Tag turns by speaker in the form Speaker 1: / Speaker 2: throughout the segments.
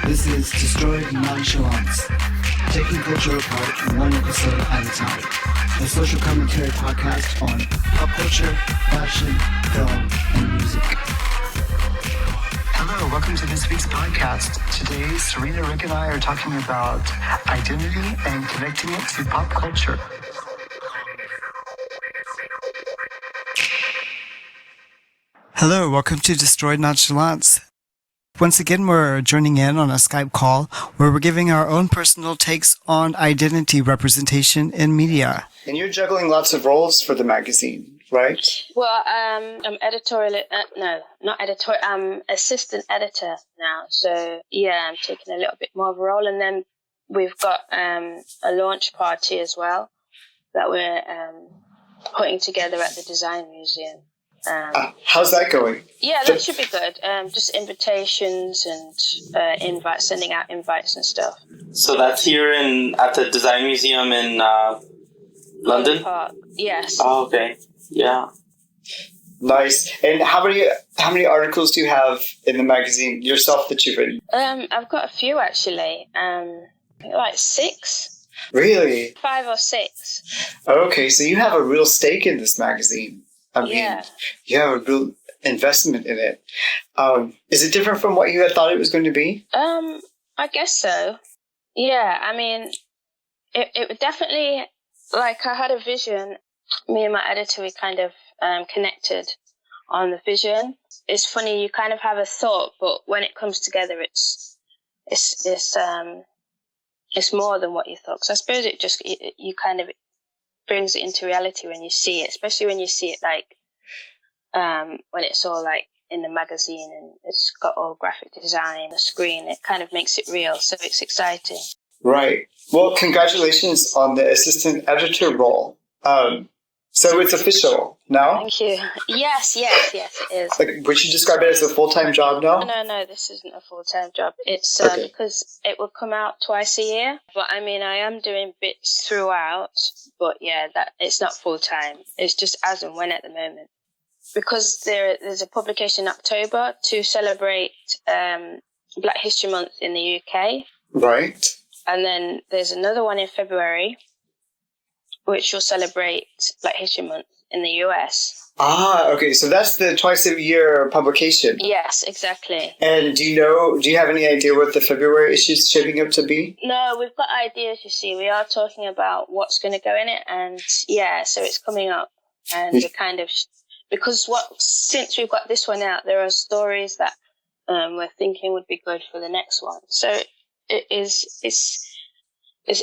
Speaker 1: This is Destroyed Nonchalance, taking culture apart one episode at a time. A social commentary podcast on pop culture, fashion, film, and music. Hello, welcome to this week's podcast. Today, Serena, Rick, and I are talking about identity and connecting it to pop culture. Hello, welcome to Destroyed Nonchalance. Once again, we're joining in on a Skype call where we're giving our own personal takes on identity representation in media. And you're juggling lots of roles for the magazine, right?
Speaker 2: Well, I'm editorial, I'm assistant editor now. So, yeah, I'm taking a little bit more of a role. And then we've got a launch party as well that we're putting together at the Design Museum.
Speaker 1: How's that going?
Speaker 2: Yeah, that should be good. Just invitations and invites, sending out invites and stuff.
Speaker 3: So that's here at the Design Museum in London?
Speaker 2: Park. Yes.
Speaker 3: Oh, okay. Yeah.
Speaker 1: Nice. And how many articles do you have in the magazine yourself that you've written?
Speaker 2: I've got a few actually. Like 6.
Speaker 1: Really?
Speaker 2: 5 or 6.
Speaker 1: Okay, so you have a real stake in this magazine. I mean,
Speaker 2: yeah.
Speaker 1: You have a real investment in it. Is it different from what you had thought it was going to be?
Speaker 2: I guess so. Yeah, I mean, it would definitely, like, I had a vision. Me and my editor, we kind of connected on the vision. It's funny, you kind of have a thought, but when it comes together, it's more than what you thought. Because I suppose you kind of brings it into reality when you see it, especially when you see it like when it's all like in the magazine and it's got all graphic design, the screen, it kind of makes it real, so it's exciting. Right.
Speaker 1: Well, congratulations on the assistant editor role. So it's official now?
Speaker 2: Thank you. Yes, it is.
Speaker 1: Like, would you describe it as a full-time job now?
Speaker 2: No, this isn't a full-time job. It's
Speaker 1: okay.
Speaker 2: Because it will come out twice a year. But I mean, I am doing bits throughout. But yeah, that it's not full-time. It's just as and when at the moment. Because there's a publication in October to celebrate Black History Month in the UK.
Speaker 1: Right.
Speaker 2: And then there's another one in February, which will celebrate Black History Month in the US.
Speaker 1: Ah, okay. So that's the twice-a-year publication.
Speaker 2: Yes, exactly.
Speaker 1: And do you have any idea what the February issue is shaping up to be?
Speaker 2: No, we've got ideas, you see. We are talking about what's going to go in it. And yeah, so it's coming up. And we're kind of... Because since we've got this one out, there are stories that we're thinking would be good for the next one. So it's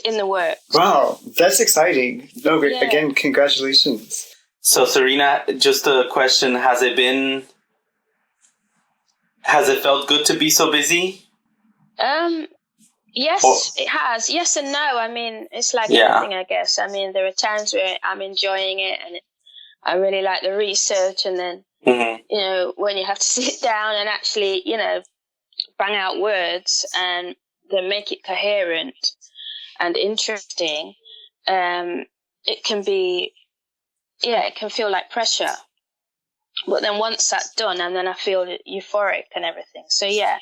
Speaker 2: in the works. Wow,
Speaker 1: that's exciting. No,
Speaker 2: yeah.
Speaker 1: Again, congratulations.
Speaker 3: So, Serena, just a question. Has it felt good to be so busy?
Speaker 2: Yes, it has. Yes and no. I mean, it's like everything, I guess. I mean, there are times where I'm enjoying it and I really like the research, and then, you know, when you have to sit down and actually, you know, bang out words and then make it coherent and interesting, it can feel like pressure. But then once that's done, and then I feel euphoric and everything. So yeah,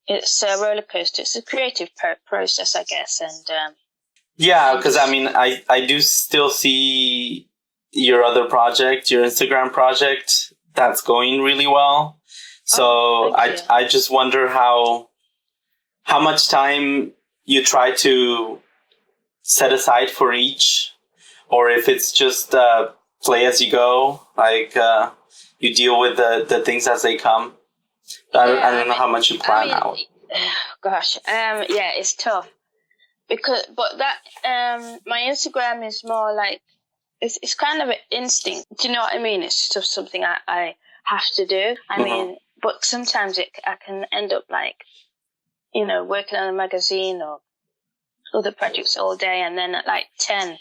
Speaker 2: it's a roller coaster. It's a creative process, I guess. And
Speaker 3: yeah, because I mean, I do still see your other project, your Instagram project, that's going really well. So I just wonder how much time you try to set aside for each, or if it's just play as you go, like you deal with the things as they come. I don't know how much you plan out.
Speaker 2: Gosh, yeah, it's tough but that my Instagram is more like it's kind of an instinct. Do you know what I mean? It's just something I have to do. I mean, but sometimes I can end up like, you know, working on a magazine or other projects all day, and then at like 10,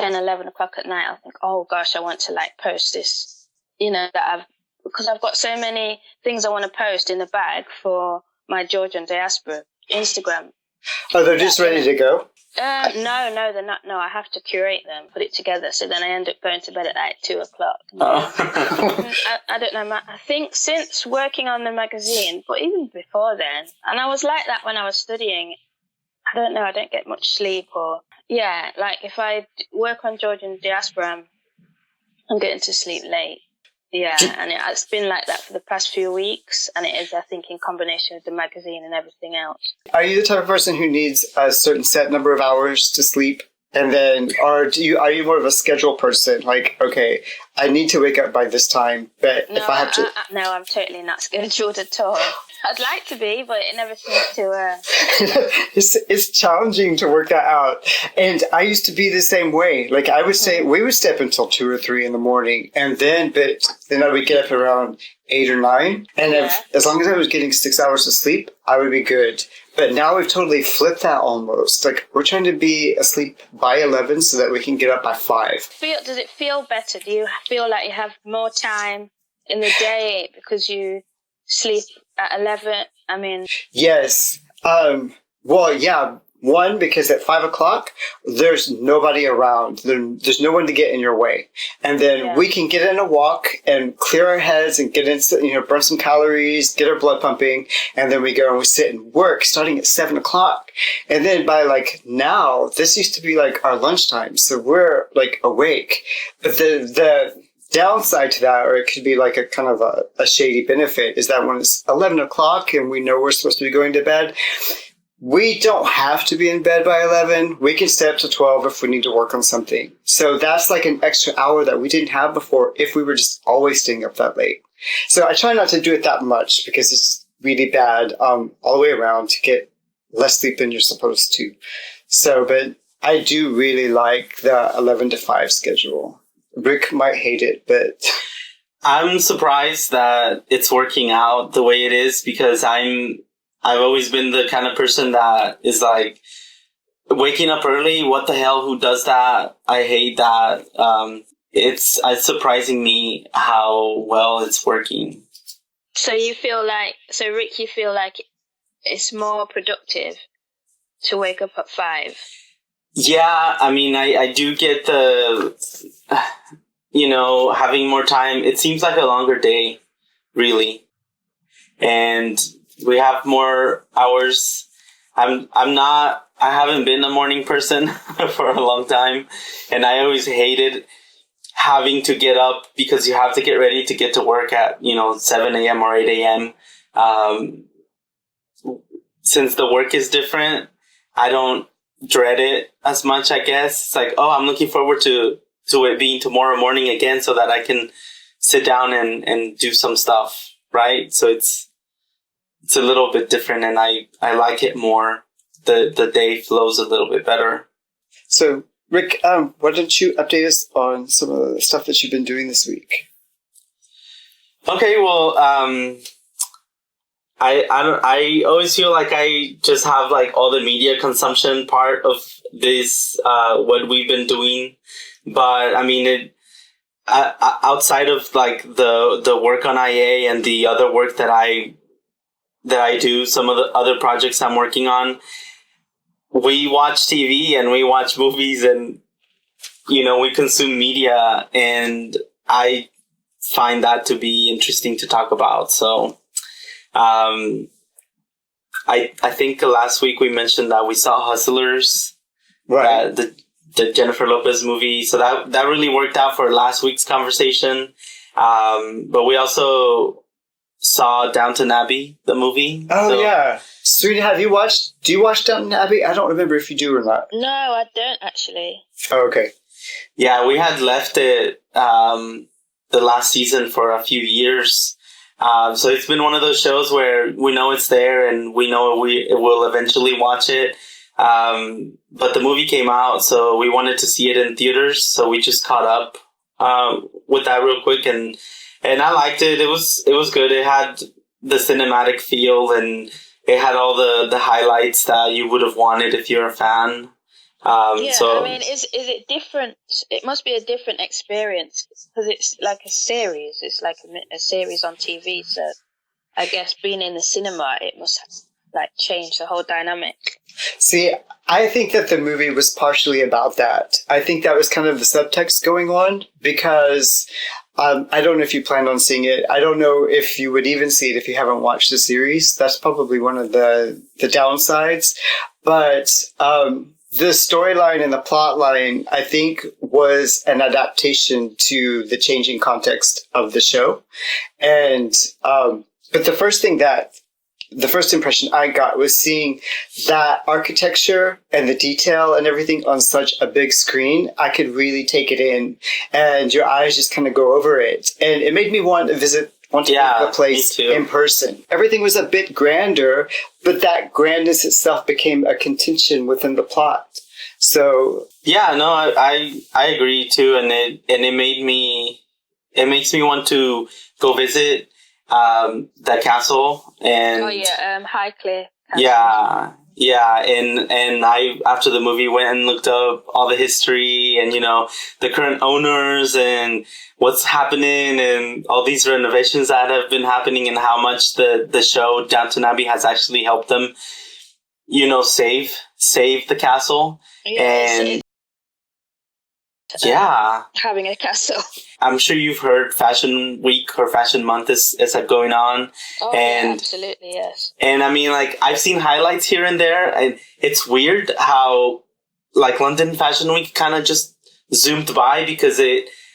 Speaker 2: 11 o'clock at night, I think, oh gosh, I want to like post this, you know, because I've got so many things I want to post in the bag for my Georgian diaspora Instagram.
Speaker 1: Oh, they're just ready to go?
Speaker 2: No, they're not. No, I have to curate them, put it together. So then I end up going to bed at like 2:00. I don't know. I think since working on the magazine, but even before then, and I was like that when I was studying. I don't know. I don't get much sleep, or like if I work on Georgian diaspora, I'm getting to sleep late. Yeah, and it's been like that for the past few weeks, and it is, I think, in combination with the magazine and everything else.
Speaker 1: Are you the type of person who needs a certain set number of hours to sleep? And then, are you more of a schedule person? Like, okay, I need to wake up by this time, but if I have to...
Speaker 2: No, I'm totally not scheduled at all. I'd like to be, but it never seems to...
Speaker 1: It's challenging to work that out. And I used to be the same way. Like, I would say, we would stay up until 2 or 3 in the morning, and then I would get up around 8 or 9. And as long as I was getting 6 hours of sleep, I would be good. But now we've totally flipped that almost. Like, we're trying to be asleep by 11 so that we can get up by 5.
Speaker 2: Does it feel better? Do you feel like you have more time in the day because you sleep at 11? I mean... Yes.
Speaker 1: Well, yeah. One, because at 5 o'clock, there's nobody around. There's no one to get in your way. And then we can get in a walk and clear our heads and get in, burn some calories, get our blood pumping. And then we go and we sit and work starting at 7 o'clock. And then by now, this used to be our lunchtime. So we're awake. But the downside to that, or it could be a kind of a shady benefit, is that when it's 11 o'clock and we know we're supposed to be going to bed, we don't have to be in bed by 11. We can stay up to 12 if we need to work on something. So that's an extra hour that we didn't have before if we were just always staying up that late. So I try not to do it that much because it's really bad all the way around to get less sleep than you're supposed to. So, but I do really like the 11 to 5 schedule. Rick might hate it, but...
Speaker 3: I'm surprised that it's working out the way it is because I've always been the kind of person that is waking up early. What the hell? Who does that? I hate that. It's surprising me how well it's working.
Speaker 2: So Rick, you feel like it's more productive to wake up at 5?
Speaker 3: Yeah, I mean, I do get the, having more time. It seems like a longer day, really. And we have more hours. I haven't been a morning person for a long time. And I always hated having to get up because you have to get ready to get to work at, 7 a.m. or 8 a.m. Since the work is different, I don't dread it as much, I guess. It's I'm looking forward to it being tomorrow morning again so that I can sit down and do some stuff, right? So it's a little bit different, and I like it more. The day flows a little bit better. So, Rick, why don't you update us on some of the stuff that you've been doing this week? Okay, well, I always feel like I just have all the media consumption part of this, what we've been doing. But I mean, outside of the work on IA and the other work that I do, some of the other projects I'm working on, we watch TV and we watch movies and, we consume media, and I find that to be interesting to talk about. So, I think last week we mentioned that we saw Hustlers, right? The Jennifer Lopez movie. So that really worked out for last week's conversation. But we also saw Downton Abbey, the movie. Oh, yeah. Serena, do you watch Downton Abbey? I don't remember if you do or not.
Speaker 2: No, I don't actually.
Speaker 3: Oh, okay. Yeah, we had left it the last season for a few years. So it's been one of those shows where we know it's there and we know we will eventually watch it. But the movie came out, so we wanted to see it in theaters. So we just caught up with that real quick, and I liked it. It was good. It had the cinematic feel, and it had all the highlights that you would have wanted if you're a fan.
Speaker 2: I mean, is it different? It must be a different experience because it's like a series. It's like a series on TV. So I guess being in the cinema, it must like change the whole dynamic.
Speaker 1: See, I think that the movie was partially about that. I think that was kind of the subtext going on because I don't know if you planned on seeing it. I don't know if you would even see it if you haven't watched the series. That's probably one of the downsides. But the storyline and the plot line, I think, was an adaptation to the changing context of the show. And but the first impression I got was seeing that architecture and the detail and everything on such a big screen. I could really take it in, and your eyes just kind of go over it. And it made me want to visit the place in person. Everything was a bit grander, but that grandness itself became a contention within the plot. So
Speaker 3: yeah, no, I agree too, and it makes me want to go visit the castle and
Speaker 2: Highclere
Speaker 3: Castle. Yeah, and I after the movie went and looked up all the history and the current owners and what's happening and all these renovations that have been happening and how much the show Downton Abbey has actually helped them, save the castle. And
Speaker 2: having a castle.
Speaker 3: I'm sure you've heard Fashion Week or Fashion Month is going on.
Speaker 2: Oh,
Speaker 3: and,
Speaker 2: yeah, absolutely, yes.
Speaker 3: And I mean, like, I've seen highlights here and there, and it's weird how, like, London Fashion Week kind of just zoomed by because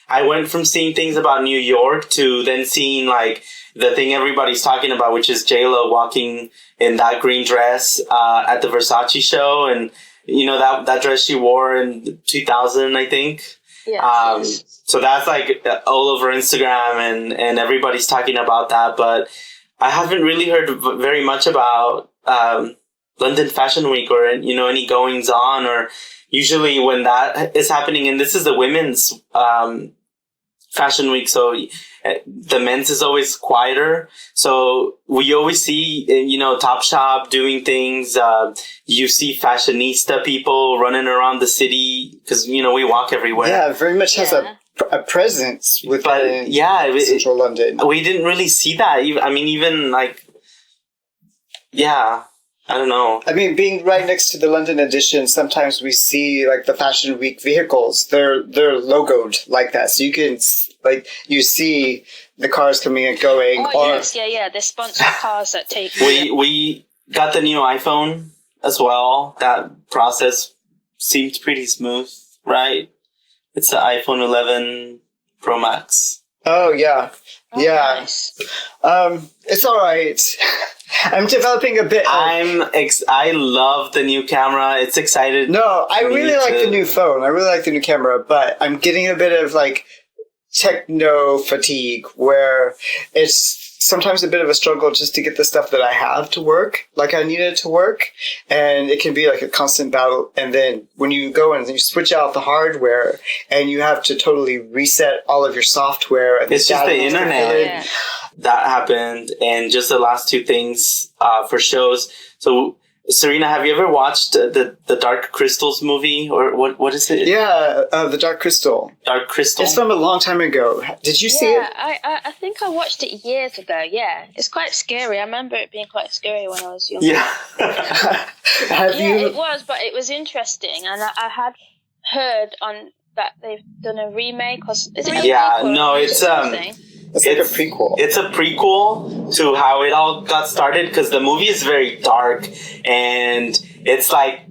Speaker 3: I went from seeing things about New York to then seeing, like, the thing everybody's talking about, which is J-Lo walking in that green dress at the Versace show, and that dress she wore in 2000, I think.
Speaker 2: Yes.
Speaker 3: So that's like all over Instagram and everybody's talking about that. But I haven't really heard very much about London Fashion Week or, any goings on, or usually when that is happening. And this is the women's Fashion Week. So the men's is always quieter. So we always see, Topshop doing things. You see fashionista people running around the city because, we walk everywhere.
Speaker 1: Yeah, very much has a presence within central London.
Speaker 3: We didn't really see that. I don't know.
Speaker 1: I mean, being right next to the London edition, sometimes we see like the Fashion Week vehicles. They're logoed like that, so you can you see the cars coming and going.
Speaker 2: Oh yes, the sponsored cars that take.
Speaker 3: We got the new iPhone as well. That process seemed pretty smooth, right? It's the iPhone 11 Pro Max.
Speaker 1: Oh yeah,
Speaker 2: Nice.
Speaker 1: It's all right. I'm developing a bit.
Speaker 3: I love the new camera. It's excited.
Speaker 1: No, I really like the new phone. I really like the new camera, but I'm getting a bit of like techno fatigue where it's sometimes a bit of a struggle just to get the stuff that I have to work like I need it to work, and it can be like a constant battle. And then when you go and you switch out the hardware and you have to totally reset all of your software, and
Speaker 3: it's just the internet. That happened, and just the last two things for shows. So, Serena, have you ever watched the Dark Crystals movie, or what is it?
Speaker 1: Yeah, the Dark Crystal.
Speaker 3: Dark Crystal.
Speaker 1: It's from a long time ago. Did you see it?
Speaker 2: Yeah, I think I watched it years ago. Yeah, it's quite scary. I remember it being quite scary when I was younger.
Speaker 3: Yeah.
Speaker 2: It was, but it was interesting, and I had heard on that they've done a remake. It's
Speaker 1: like a prequel.
Speaker 3: It's a prequel to how it all got started because the movie is very dark, and it's like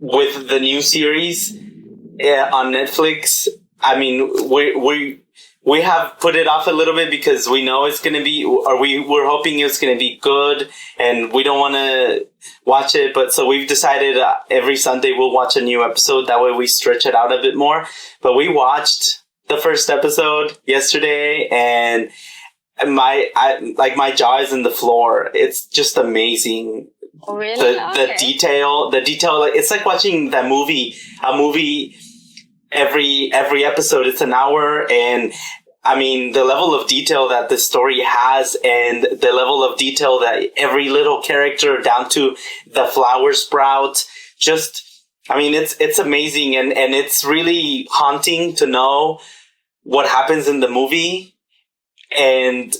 Speaker 3: with the new series on Netflix. I mean, we have put it off a little bit because we know it's gonna be, or we're hoping it's gonna be good, and we don't want to watch it. But so we've decided every Sunday we'll watch a new episode. That way we stretch it out a bit more. But we watched the first episode yesterday, and my jaw is in the floor. It's just amazing.
Speaker 2: Oh, really?
Speaker 3: The detail, like, it's like watching a movie every episode. It's an hour, and I mean, the level of detail that the story has, and the level of detail that every little character, down to the flower sprout, just, I mean, it's amazing, and it's really haunting to know what happens in the movie and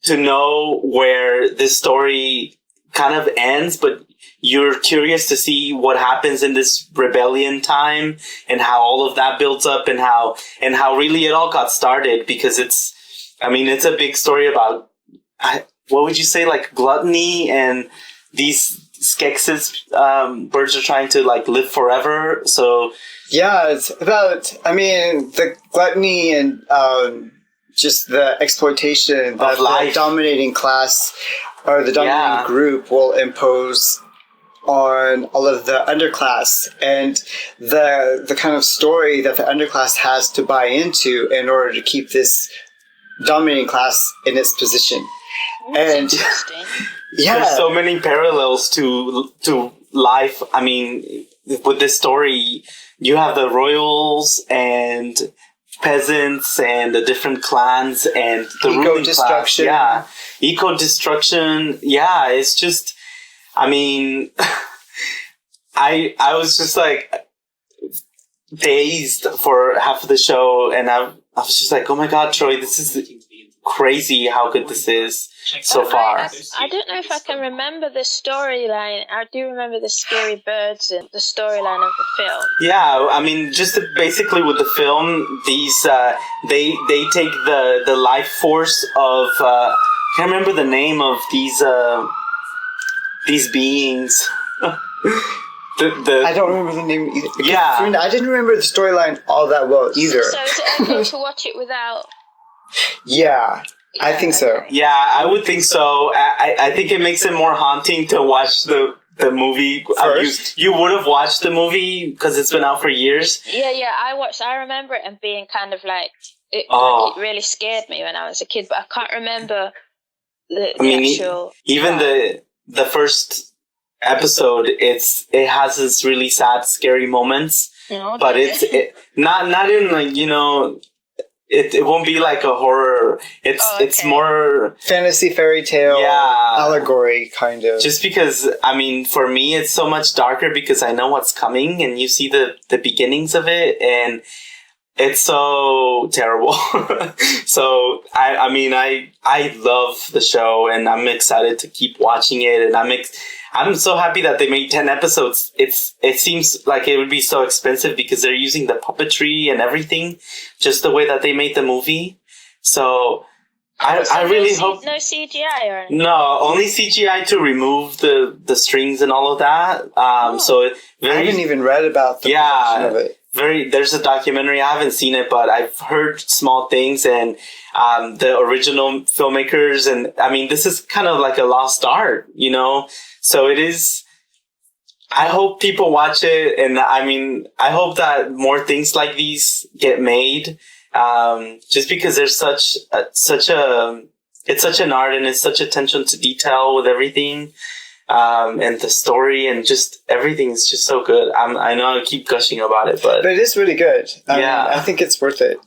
Speaker 3: to know where this story kind of ends, but you're curious to see what happens in this rebellion time and how all of that builds up and how really it all got started, because it's a big story about, what would you say, like gluttony, and these Skeksis, birds are trying to like live forever. So
Speaker 1: yeah, it's about, the gluttony and just the exploitation that the dominating class or the dominating group will impose on all of the underclass, and the kind of story that the underclass has to buy into in order to keep this dominating class in its position.
Speaker 2: That's interesting.
Speaker 1: Yeah,
Speaker 3: there's so many parallels to life. I mean, with this story, you have the royals and peasants and the different clans and the ruling class. Yeah, eco-destruction. Yeah, it's just, I was just like dazed for half of the show, and I was just like, oh my God, Troy, this is crazy how good this is so far.
Speaker 2: I don't know if I can remember the storyline. I do remember the scary birds and the storyline of the film.
Speaker 3: Yeah, just basically with the film, these they take the life force of I can't remember the name of these beings.
Speaker 1: I don't remember the name either.
Speaker 3: Yeah,
Speaker 1: I didn't remember the storyline all that well either.
Speaker 2: So is it okay to watch it without?
Speaker 1: Yeah, I think so.
Speaker 3: Yeah, I would think so. I think it makes it more haunting to watch the movie first. You would have watched the movie because it's been out for years.
Speaker 2: Yeah, I remember it and being kind of like it really scared me when I was a kid, but I can't remember the actual.
Speaker 3: Even the first episode, it has this really sad, scary moments, but it's not in like, It won't be like a horror. It's more
Speaker 1: fantasy fairy tale allegory kind of.
Speaker 3: Just because, for me, it's so much darker because I know what's coming, and you see the beginnings of it, and it's so terrible. So I love the show, and I'm excited to keep watching it, and I'm so happy that they made 10 episodes. It seems like it would be so expensive because they're using the puppetry and everything, just the way that they made the movie. So I really hope
Speaker 2: no CGI or anything.
Speaker 3: No, only CGI to remove the strings and all of that. So
Speaker 1: I haven't even read about the production of it.
Speaker 3: There's a documentary. I haven't seen it, but I've heard small things, and the original filmmakers, and this is kind of like a lost art, So it is. I hope people watch it, and I hope that more things like these get made. Just because there's it's such an art, and it's such attention to detail with everything. And the story and just everything is just so good. I know I keep gushing about it, but
Speaker 1: it is really good. I think it's worth it.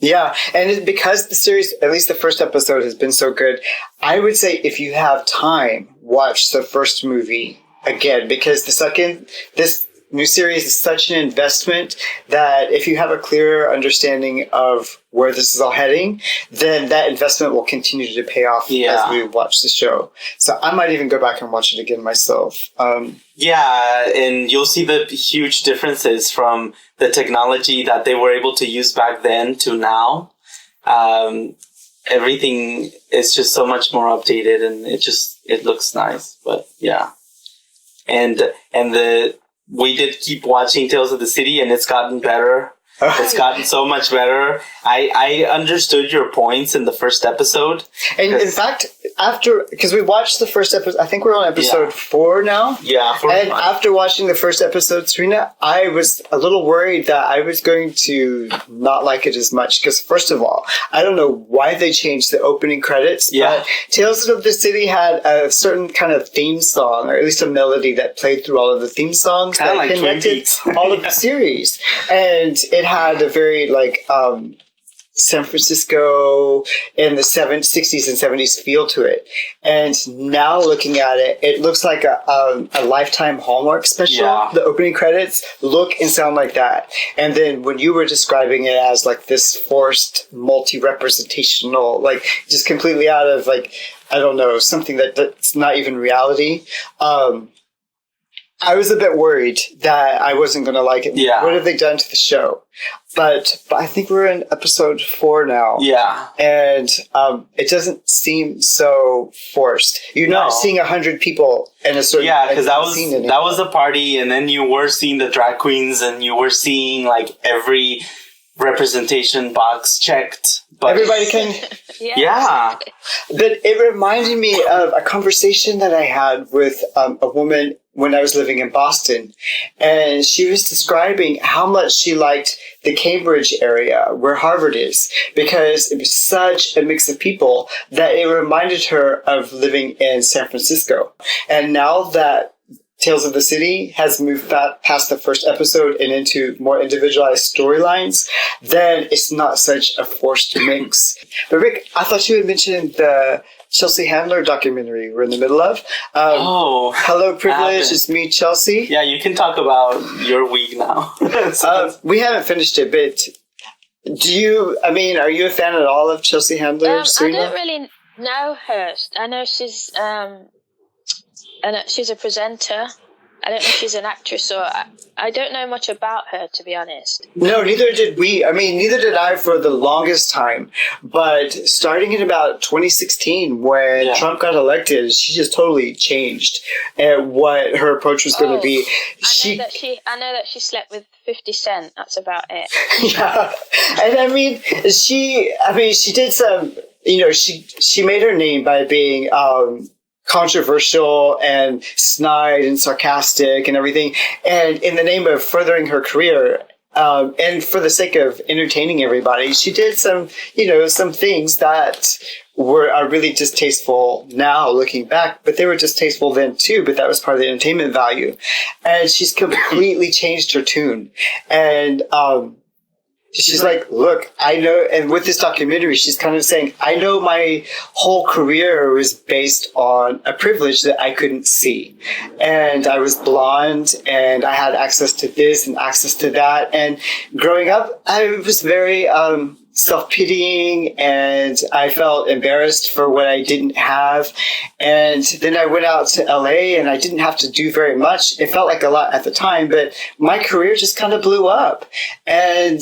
Speaker 1: Yeah, and because the series, at least the first episode, has been so good, I would say if you have time, watch the first movie again, because this new series is such an investment that if you have a clearer understanding of where this is all heading, then that investment will continue to pay off as we watch the show. So I might even go back and watch it again myself.
Speaker 3: Yeah, and you'll see the huge differences from the technology that they were able to use back then to now. Everything is just so much more updated, and it looks nice. But yeah, and we did keep watching Tales of the City, and it's gotten better. It's gotten so much better. I understood your points in the first episode.
Speaker 1: And in fact, because we watched the first episode, I think we're on episode 4 now.
Speaker 3: Yeah, 4.
Speaker 1: And after watching the first episode, Serena, I was a little worried that I was going to not like it as much. Because first of all, I don't know why they changed the opening credits.
Speaker 3: Yeah.
Speaker 1: But Tales of the City had a certain kind of theme song, or at least a melody that played through all of the theme songs
Speaker 3: kind
Speaker 1: that
Speaker 3: of like
Speaker 1: connected all of the series. And it had a very San Francisco in the 60s and 70s feel to it. And now looking at it, it looks like a Lifetime Hallmark special.
Speaker 3: Yeah.
Speaker 1: The opening credits look and sound like that. And then when you were describing it as like this forced, multi-representational, like just completely out of like I don't know, something that's not even reality. I was a bit worried that I wasn't going to like it.
Speaker 3: Yeah.
Speaker 1: What have they done to the show? But I think we're in episode 4 now.
Speaker 3: Yeah.
Speaker 1: And it doesn't seem so forced. You're not seeing 100 people in a certain
Speaker 3: because that was a party, and then you were seeing the drag queens, and you were seeing like every representation box checked. But
Speaker 1: everybody can...
Speaker 3: Yeah.
Speaker 1: But it reminded me of a conversation that I had with a woman when I was living in Boston. And she was describing how much she liked the Cambridge area where Harvard is, because it was such a mix of people that it reminded her of living in San Francisco. And now that Tales of the City has moved past the first episode and into more individualized storylines, then it's not such a forced mix. But Rick, I thought you had mentioned the Chelsea Handler documentary we're in the middle of. Hello, Privilege. It's me, Chelsea.
Speaker 3: Yeah, you can talk about your week now.
Speaker 1: We haven't finished it, but are you a fan at all of Chelsea Handler, Serena?
Speaker 2: I don't really know her. I know she's a presenter. I don't know if she's an actress, or I don't know much about her, to be honest.
Speaker 1: No, neither did we. Neither did I for the longest time. But starting in about 2016, when Trump got elected, she just totally changed what her approach was going to be.
Speaker 2: I know that she slept with 50 Cent. That's about it.
Speaker 1: Yeah, and she did some. She made her name by being controversial and snide and sarcastic and everything. And in the name of furthering her career, and for the sake of entertaining everybody, she did some things that are really distasteful now looking back, but they were distasteful then too, but that was part of the entertainment value. And she's completely changed her tune. And, she's like, look, I know, and with this documentary, she's kind of saying, I know my whole career was based on a privilege that I couldn't see. And I was blonde, and I had access to this and access to that. And growing up, I was very self-pitying, and I felt embarrassed for what I didn't have. And then I went out to LA, and I didn't have to do very much. It felt like a lot at the time, but my career just kind of blew up. And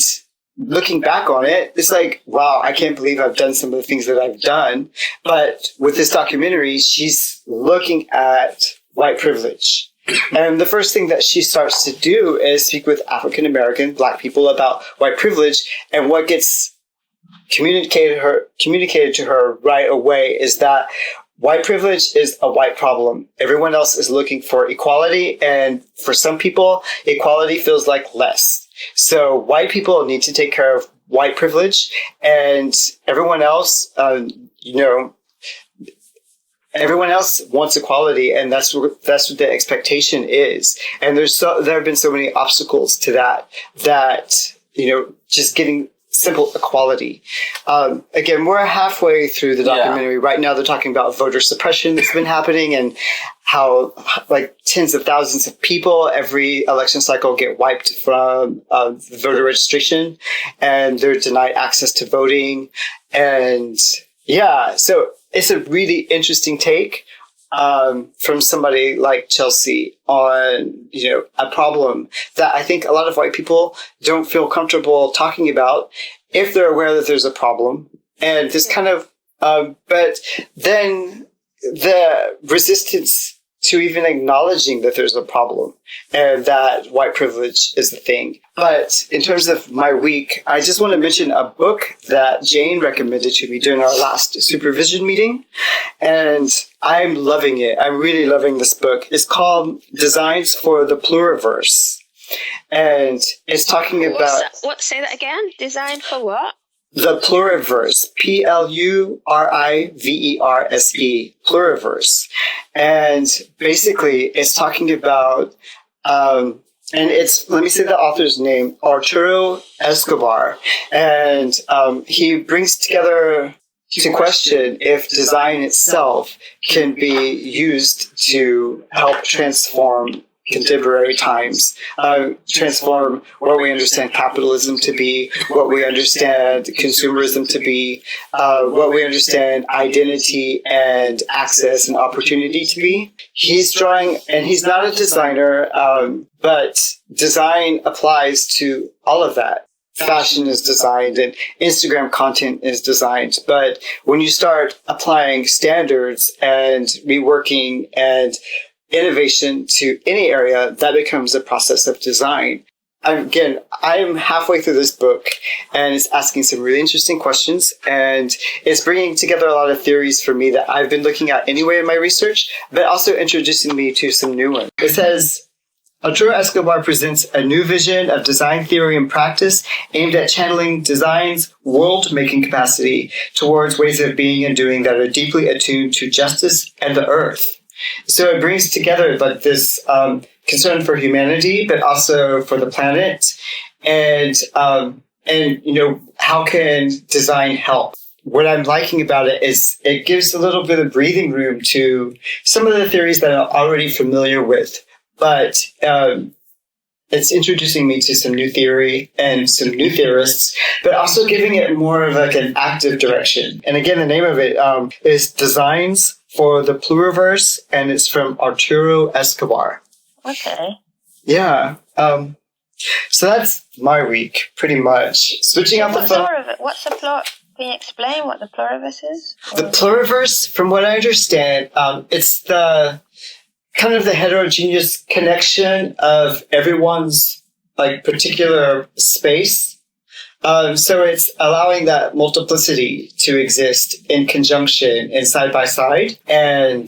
Speaker 1: looking back on it, it's like, wow, I can't believe I've done some of the things that I've done. But with this documentary, she's looking at white privilege. And the first thing that she starts to do is speak with African-American, Black people about white privilege. And what gets communicated to her right away is that white privilege is a white problem. Everyone else is looking for equality. And for some people, equality feels like less. So white people need to take care of white privilege, and everyone else, everyone else wants equality, and that's what the expectation is. And there have been so many obstacles to that just getting simple equality. Again, we're halfway through the documentary. Yeah. Right now they're talking about voter suppression that's been happening, and how like tens of thousands of people every election cycle get wiped from voter registration, and they're denied access to voting. And so it's a really interesting take from somebody like Chelsea on, a problem that I think a lot of white people don't feel comfortable talking about if they're aware that there's a problem. And this kind of, but then the resistance to even acknowledging that there's a problem and that white privilege is the thing. But in terms of my week, I just want to mention a book that Jane recommended to me during our last supervision meeting. And I'm loving it. I'm really loving this book. It's called Designs for the Pluriverse. And it's talking about...
Speaker 2: Say that again? Design for what?
Speaker 1: The Pluriverse, Pluriverse, Pluriverse. And basically it's talking about, and let me say the author's name, Arturo Escobar. And he brings together to question if design itself can be used to help transform contemporary times, transform what we understand capitalism to be, what we understand consumerism to be, what we understand identity and access and opportunity to be. He's drawing, and he's not a designer, but design applies to all of that. Fashion is designed and Instagram content is designed. But when you start applying standards and reworking and innovation to any area, that becomes a process of design. Again, I'm halfway through this book and it's asking some really interesting questions, and it's bringing together a lot of theories for me that I've been looking at anyway in my research, but also introducing me to some new ones. It says, Arturo Escobar presents a new vision of design theory and practice aimed at channeling design's world-making capacity towards ways of being and doing that are deeply attuned to justice and the earth. So it brings together like this concern for humanity, but also for the planet, and you know, how can design help? What I'm liking about it is it gives a little bit of breathing room to some of the theories that I'm already familiar with. But it's introducing me to some new theory and some new theorists, but also giving it more of like an active direction. And again, the name of it is Designs for the Pluriverse, and it's from Arturo Escobar.
Speaker 2: Okay.
Speaker 1: Yeah. So that's my week, pretty much. Switching out the phone.
Speaker 2: What's the plot? Can you explain what the pluriverse is?
Speaker 1: The pluriverse, from what I understand, it's the kind of the heterogeneous connection of everyone's like particular space. So it's allowing that multiplicity to exist in conjunction and side by side. And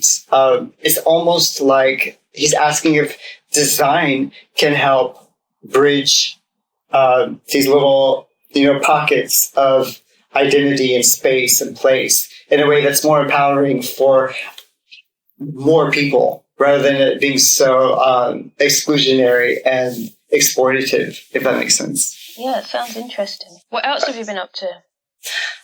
Speaker 1: it's almost like he's asking if design can help bridge these little, you know, pockets of identity and space and place in a way that's more empowering for more people, rather than it being so exclusionary and exploitative, if that makes sense.
Speaker 2: Yeah, it sounds interesting. What else have you been up to?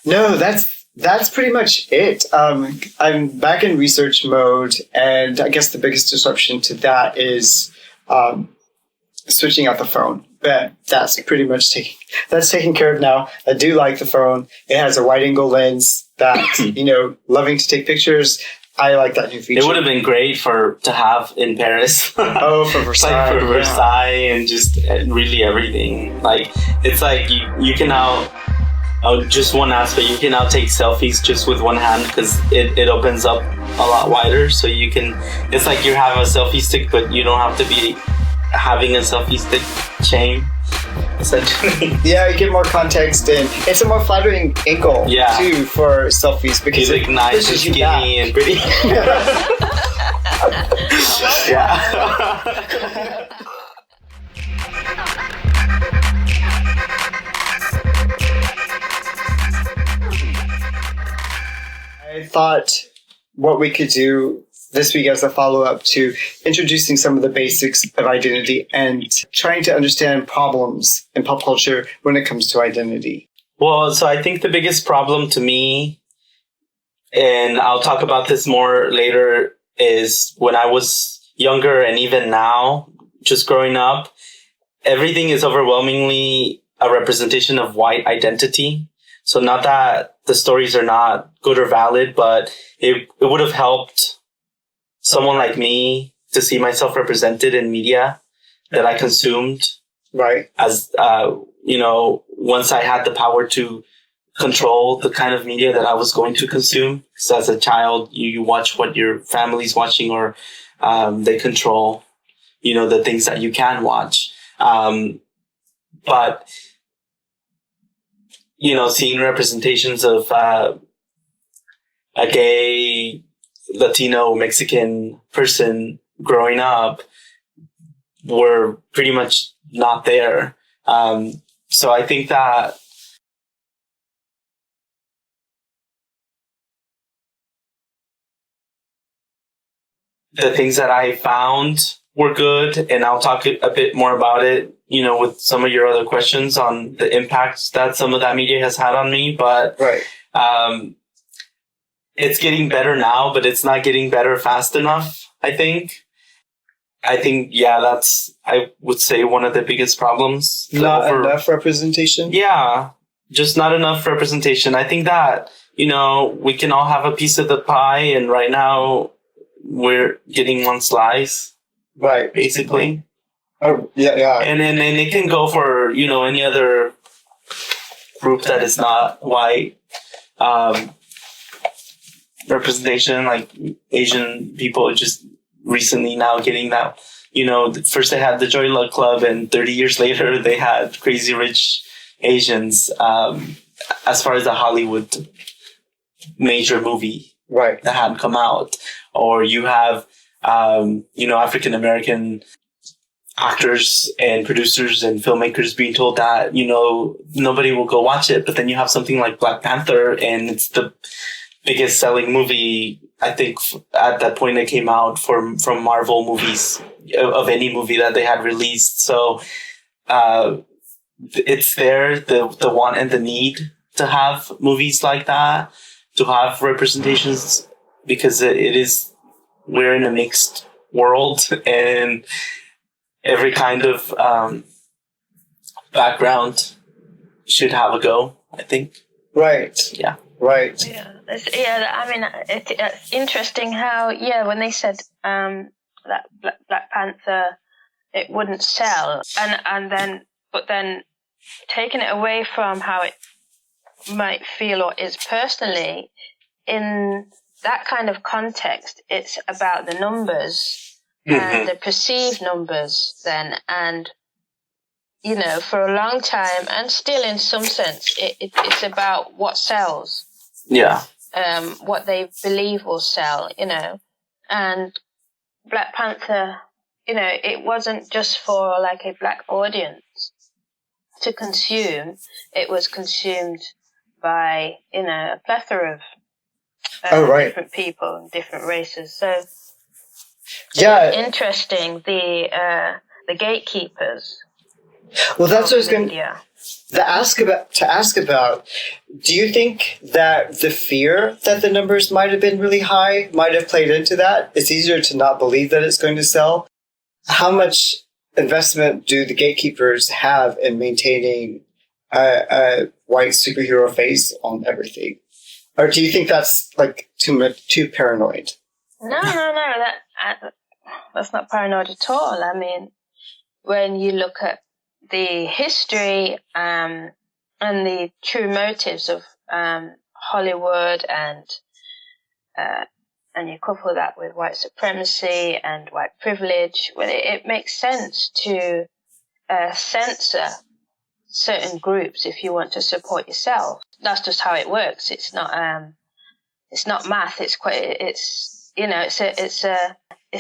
Speaker 1: No, that's pretty much it. I'm back in research mode, and I guess the biggest disruption to that is switching out the phone. But that's pretty much taken care of now. I do like the phone. It has a wide-angle lens that, you know, loving to take pictures. I like that new feature.
Speaker 3: It would have been great to have in Paris.
Speaker 1: Oh, for Versailles.
Speaker 3: Like for Versailles and just really everything. Like, it's like you can now, just one aspect, you can now take selfies just with one hand because it opens up a lot wider. So you can, it's like you have a selfie stick, but you don't have to be having a selfie stick chain. Essentially.
Speaker 1: Yeah, you get more context, and it's a more flattering angle too for selfies because
Speaker 3: you look nice and skinny and pretty. Yeah. I thought what we could do this week as a follow-up to introducing some of the basics of identity and trying to understand problems in pop culture when it comes to identity. Well, so I think the biggest problem to me, and I'll talk about this more later, is when I was younger and even now, just growing up, everything is overwhelmingly a representation of white identity. So not that the stories are not good or valid, but it would have helped someone like me to see myself represented in media that I consumed.
Speaker 1: Right.
Speaker 3: As, you know, once I had the power to control the kind of media that I was going to consume. Because as a child, you watch what your family's watching, or they control, you know, the things that you can watch. But, you know, seeing representations of a gay Latino Mexican person growing up were pretty much not there. So I think that the things that I found were good, and I'll talk a bit more about it, you know, with some of your other questions on the impact that some of that media has had on me. But it's getting better now, but it's not getting better fast enough, I think. I think, that's, I would say, one of the biggest problems.
Speaker 1: Not enough representation?
Speaker 3: Yeah, just not enough representation. I think that, we can all have a piece of the pie, and right now we're getting one slice.
Speaker 1: Right.
Speaker 3: Basically.
Speaker 1: Oh, yeah.
Speaker 3: And then it can go for, any other group that is not white. Representation, like Asian people just recently now getting that, first they had the Joy Luck Club, and 30 years later they had Crazy Rich Asians, as far as the Hollywood major movie
Speaker 1: right
Speaker 3: that hadn't come out. Or you have, African American actors and producers and filmmakers being told that, nobody will go watch it. But then you have something like Black Panther, and it's the biggest selling movie, I think, at that point it came out from Marvel movies, of any movie that they had released. So it's there, the want and the need to have movies like that, to have representations, because we're in a mixed world, and every kind of background should have a go, I think.
Speaker 1: Right.
Speaker 3: Yeah.
Speaker 1: Right.
Speaker 2: Yeah. It's interesting how, when they said that Black Panther, it wouldn't sell, but then taking it away from how it might feel or is personally, in that kind of context, it's about the numbers and the perceived numbers then, and for a long time, and still in some sense, it's about what sells.
Speaker 3: Yeah.
Speaker 2: What they believe will sell, and Black Panther, it wasn't just for like a black audience to consume. It was consumed by, a plethora of different people and different races. So it's interesting, the gatekeepers.
Speaker 1: Well, that's what I was going to ask about. Do you think that the fear that the numbers might have been really high might have played into that? It's easier to not believe that it's going to sell. How much investment do the gatekeepers have in maintaining a white superhero face on everything? Or do you think that's like too paranoid?
Speaker 2: No. That's not paranoid at all. I mean, when you look at the history and the true motives of Hollywood, and you couple that with white supremacy and white privilege, well, it makes sense to censor certain groups if you want to support yourself. That's just how it works. It's not math. It's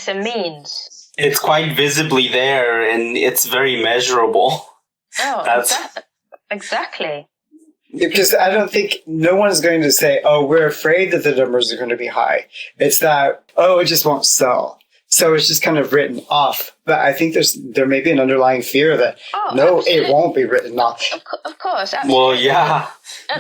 Speaker 2: a means.
Speaker 3: It's quite visibly there, and it's very measurable.
Speaker 2: Oh, exactly.
Speaker 1: Because I don't think no one's going to say, oh, we're afraid that the numbers are going to be high. It's that, it just won't sell. So it's just kind of written off. But I think there may be an underlying fear that, absolutely. It won't be written off.
Speaker 2: Of course. Absolutely.
Speaker 3: Well, yeah.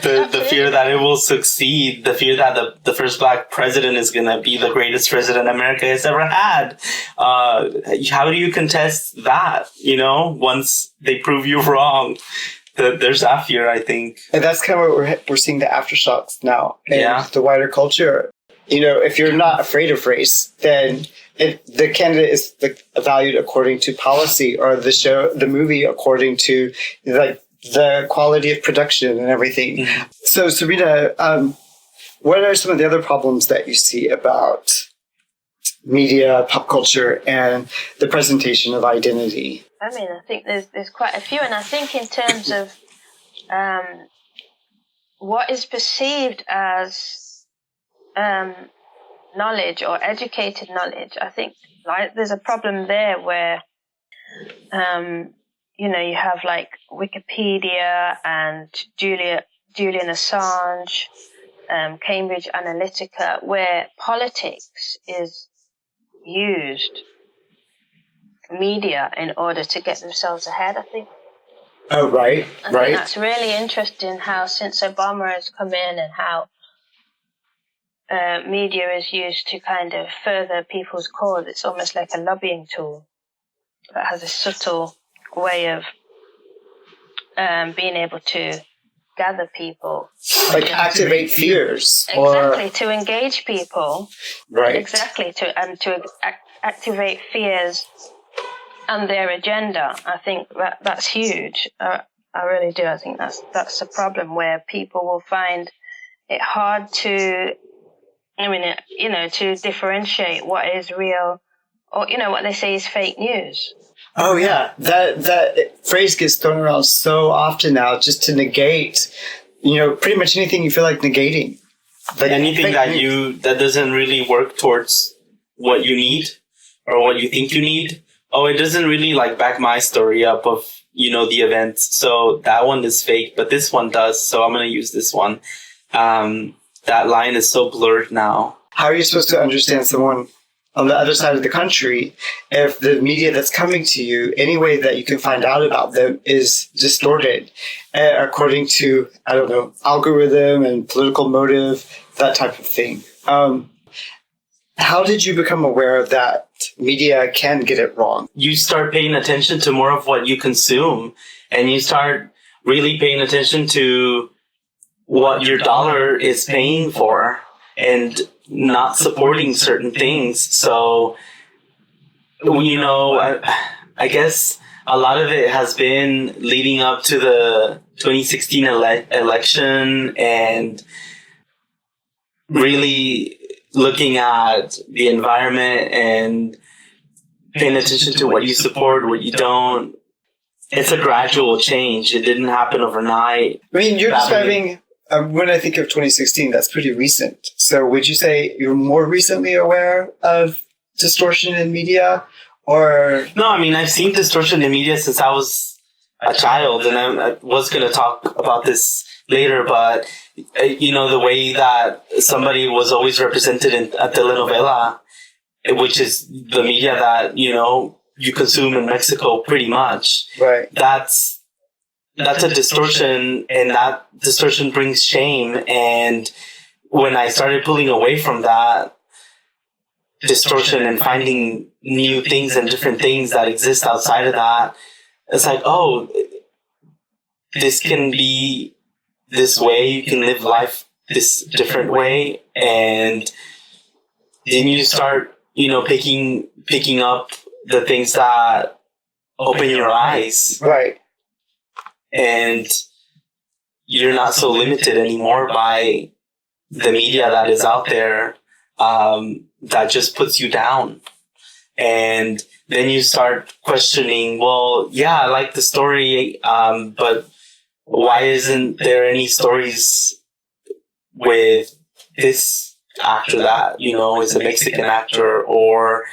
Speaker 3: The fear that it will succeed, the fear that the first black president is going to be the greatest president America has ever had. How do you contest that, once they prove you wrong? There's that fear, I think. And that's kind of what we're seeing, the aftershocks now in the wider culture. If you're not afraid of race, then the candidate is valued according to policy, or the movie according to the quality of production and everything. Mm-hmm. So, Serena, what are some of the other problems that you see about media, pop culture, and the presentation of identity?
Speaker 2: I mean, I think there's quite a few, and I think in terms of what is perceived as knowledge or educated knowledge, I think there's a problem there where you have like Wikipedia and Julian Assange, Cambridge Analytica, where politics is used media in order to get themselves ahead, I think.
Speaker 1: Oh, right.
Speaker 2: I think that's really interesting how since Obama has come in, and how media is used to kind of further people's cause. It's almost like a lobbying tool. that has a subtle way of being able to gather people.
Speaker 1: Like activate fears.
Speaker 2: Exactly, to engage people.
Speaker 1: Right.
Speaker 2: Exactly, to activate fears and their agenda. I think that's huge. I really do. I think that's the problem, where people will find it hard to, to differentiate what is real, or, what they say is fake news.
Speaker 1: Oh yeah, that phrase gets thrown around so often now, just to negate, pretty much anything you feel like negating.
Speaker 3: Like anything that doesn't really work towards what you need or what you think you need. Oh, it doesn't really like back my story up of, the event. So that one is fake, but this one does. So I'm going to use this one. That line is so blurred now.
Speaker 1: How are you supposed to understand someone on the other side of the country if the media that's coming to you, any way that you can find out about them, is distorted according to, I don't know, algorithm and political motive, that type of thing? How did you become aware that media can get it wrong?
Speaker 3: You start paying attention to more of what you consume, and you start really paying attention to what your dollar is paying for, and not supporting certain things. So, I guess a lot of it has been leading up to the 2016 election, and really looking at the environment and paying attention to what you support, what you don't. It's a gradual change. It didn't happen overnight.
Speaker 1: I mean, you're describing, when I think of 2016, that's pretty recent. So would you say you're more recently aware of distortion in media? Or
Speaker 3: no, I mean, I've seen distortion in media since I was a child, and I was going to talk about this later, but the way that somebody was always represented in a telenovela, which is the media that, you consume in Mexico pretty much.
Speaker 1: Right.
Speaker 3: That's a distortion, and that distortion brings shame. And when I started pulling away from that distortion and finding new things and different things that exist outside of that, it's like, oh, this can be this way, you can live life this different way. And then you start, picking up the things that open your eyes.
Speaker 1: Right.
Speaker 3: And you're not so limited anymore by the media that is out there, that just puts you down. And then you start questioning, well, yeah, I like the story, but why isn't there any stories with this actor that, is a Mexican actor, or,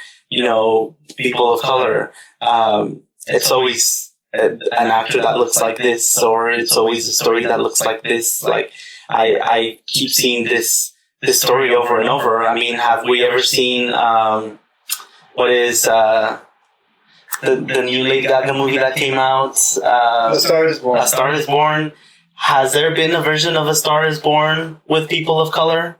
Speaker 3: people of color? It's always an actor that looks like this, or it's always a story that looks like this. Like, I keep seeing this story over and over. I mean, have we ever seen, what is, the new Lady Gaga movie that came out?
Speaker 1: A Star is Born.
Speaker 3: A Star is Born. Has there been a version of A Star is Born with people of color?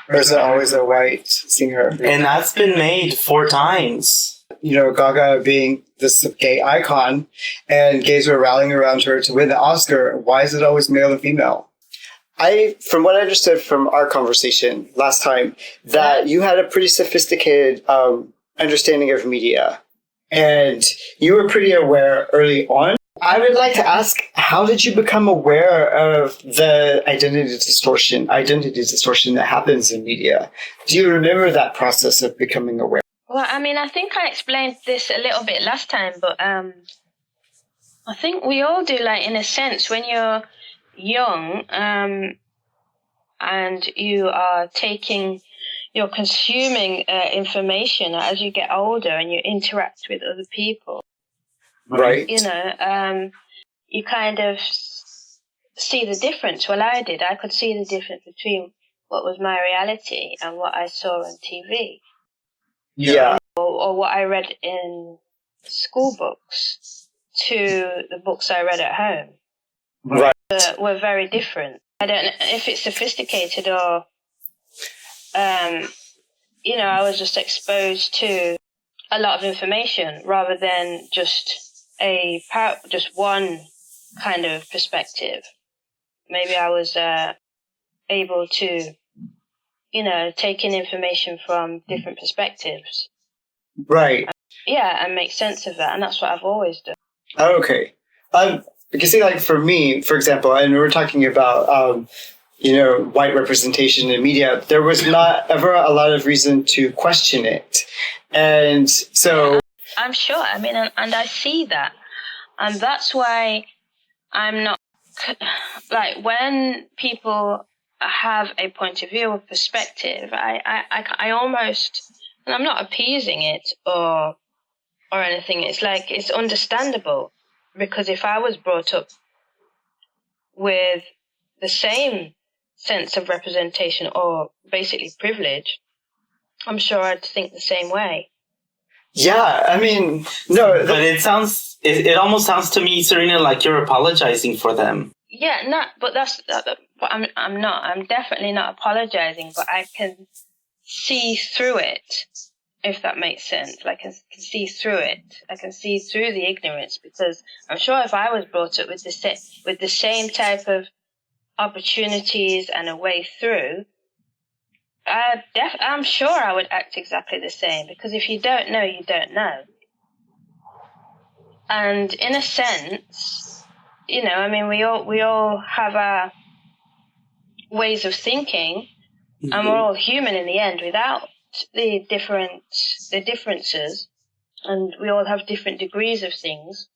Speaker 1: Or is it always a white singer?
Speaker 3: And that's been made 4 times.
Speaker 1: Gaga being this gay icon, and gays were rallying around her to win the Oscar. Why is it always male and female? From what I understood from our conversation last time, that you had a pretty sophisticated understanding of media, and you were pretty aware early on. I would like to ask, how did you become aware of the identity distortion that happens in media? Do you remember that process of becoming aware?
Speaker 2: Well, I mean, I think I explained this a little bit last time, but I think we all do, like, in a sense, when you're young, and you're consuming information as you get older and you interact with other people.
Speaker 1: Right.
Speaker 2: You kind of see the difference. Well, I did. I could see the difference between what was my reality and what I saw on TV.
Speaker 1: Yeah.
Speaker 2: Or what I read in school books to the books I read at home.
Speaker 1: Right.
Speaker 2: Were very different. I don't know if it's sophisticated or, I was just exposed to a lot of information rather than just one kind of perspective. Maybe I was able to, take in information from different perspectives.
Speaker 1: Right.
Speaker 2: And make sense of that. And that's what I've always done.
Speaker 1: Okay. Because see, like for me, for example, and we're talking about, white representation in media, there was not ever a lot of reason to question it. And so...
Speaker 2: I'm sure. I mean, and I see that. And that's why I'm not... Like, when people have a point of view or perspective, I almost... And I'm not appeasing it or anything. It's like, it's understandable. Because if I was brought up with the same sense of representation or basically privilege, I'm sure I'd think the same way.
Speaker 1: Yeah, I mean, no.
Speaker 3: But it almost sounds to me, Serena, like you're apologizing for them.
Speaker 2: Yeah, no, but but I'm not. I'm definitely not apologizing, but I can see through it, if that makes sense. Like, I can see through it. I can see through the ignorance, because I'm sure if I was brought up with the same type of opportunities and a way through, I'm sure I would act exactly the same, because if you don't know, you don't know. And in a sense, I mean, we all have our ways of thinking, mm-hmm. and we're all human in the end without the differences, and we all have different degrees of things.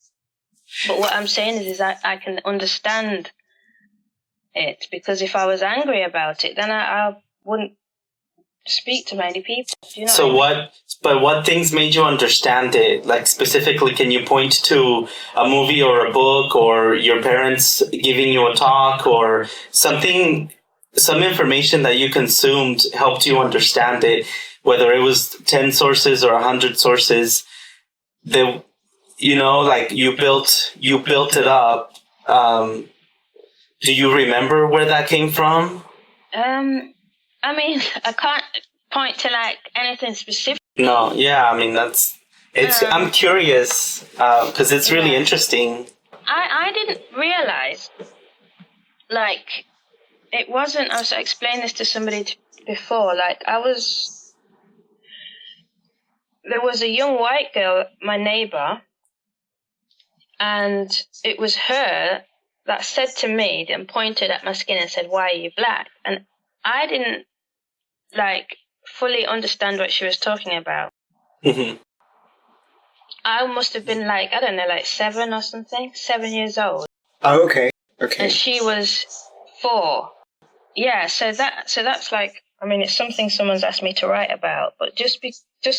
Speaker 2: But what I'm saying is I can understand it, because if I was angry about it, then I wouldn't speak to many people. Do you know
Speaker 3: what things made you understand it? Like, specifically, can you point to a movie or a book or your parents giving you a talk or something, some information that you consumed helped you understand it, whether it was 10 sources or 100 sources, like you built it up. Do you remember where that came from?
Speaker 2: I mean, I can't point to like anything specific.
Speaker 3: No, yeah, I mean, I'm curious, because it's really interesting.
Speaker 2: I didn't realize, like, it wasn't, I explained this to somebody before, like, there was a young white girl, my neighbor, and it was her that said to me and pointed at my skin and said, "Why are you black?" And I didn't, like, fully understand what she was talking about.
Speaker 3: Mm-hmm.
Speaker 2: I must have been like, I don't know, like 7 or something, 7 years old.
Speaker 1: Oh, okay.
Speaker 2: And she was 4. Yeah, so that's like, I mean, it's something someone's asked me to write about, but just